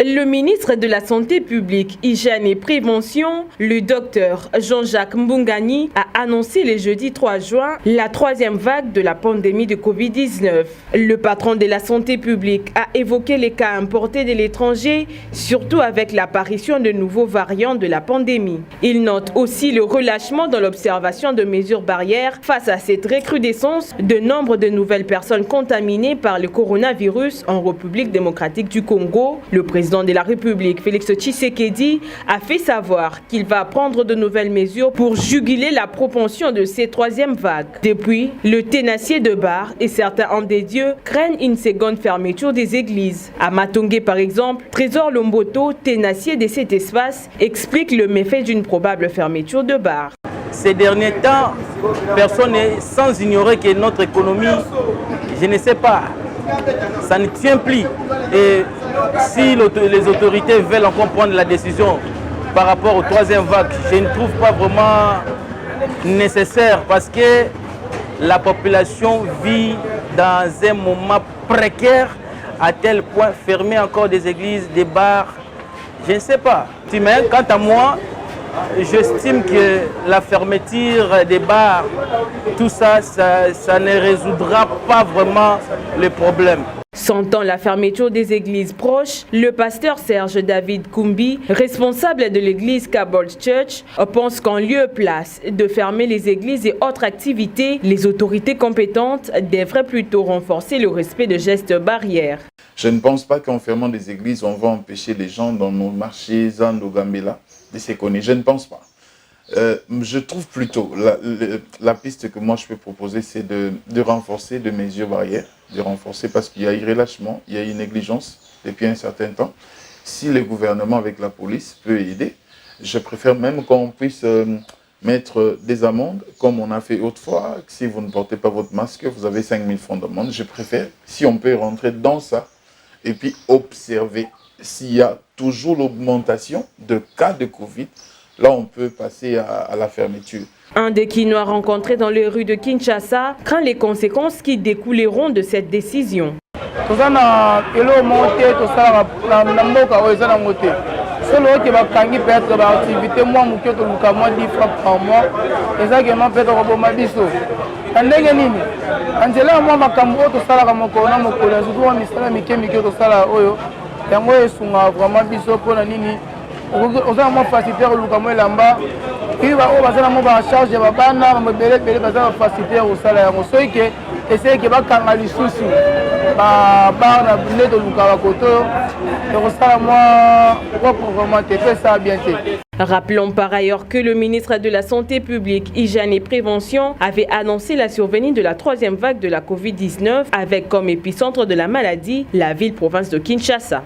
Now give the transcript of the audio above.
Le ministre de la Santé publique, Hygiène et Prévention, le docteur Jean-Jacques Mbungani, a annoncé le jeudi 3 juin la troisième vague de la pandémie de Covid-19. Le patron de la santé publique a évoqué les cas importés de l'étranger, surtout avec l'apparition de nouveaux variants de la pandémie. Il note aussi le relâchement dans l'observation de mesures barrières face à cette recrudescence de nombre de nouvelles personnes contaminées par le coronavirus en République démocratique du Congo. Le président de la République, Félix Tshisekedi, a fait savoir qu'il va prendre de nouvelles mesures pour juguler la propension de ces troisièmes vagues. Depuis, le Ténassier de Bar et certains hommes des dieux craignent une seconde fermeture des églises. À Matongé, par exemple, Trésor Lomboto, Ténassier de cet espace, explique le méfait d'une probable fermeture de bar. Ces derniers temps, personne n'est sans ignorer que notre économie, je ne sais pas, ça ne tient plus. Et si les autorités veulent encore prendre la décision par rapport aux troisième vague, je ne trouve pas vraiment nécessaire parce que la population vit dans un moment précaire à tel point fermer encore des églises, des bars, je ne sais pas. Mais quant à moi, j'estime que la fermeture des bars, tout ça, ça ne résoudra pas vraiment le problème. Sentant la fermeture des églises proches, le pasteur Serge David Koumbi, responsable de l'église Cabot Church, pense qu'en lieu et place de fermer les églises et autres activités, les autorités compétentes devraient plutôt renforcer le respect de gestes barrières. Je ne pense pas qu'en fermant des églises, on va empêcher les gens dans nos marchés Zando Gambela de se connaître. Je ne pense pas. Je trouve plutôt la piste que moi je peux proposer, c'est de renforcer des mesures barrières, de renforcer parce qu'il y a eu relâchement, il y a eu négligence depuis un certain temps. Si le gouvernement avec la police peut aider, je préfère même qu'on puisse mettre des amendes comme on a fait autrefois. Si vous ne portez pas votre masque, vous avez 5 000 francs d'amende. Je préfère, si on peut rentrer dans ça et puis observer s'il y a toujours l'augmentation de cas de Covid. Là, on peut passer à la fermeture. Un des Kinois rencontrés dans les rues de Kinshasa craint les conséquences qui découleront de cette décision. Aux gens faciliter au Lucamo et Lamba, qui va au bassin à charge de Babana, me belé, faciliter au salaire. On sait que essayer que va canaliser souci, barre de Lucama Koto, et au salaire moi, pour vraiment te faire ça bientôt. Rappelons par ailleurs que le ministre de la Santé publique, Hygiène et Prévention avait annoncé la survenue de la troisième vague de la Covid-19 avec comme épicentre de la maladie la ville-province de Kinshasa.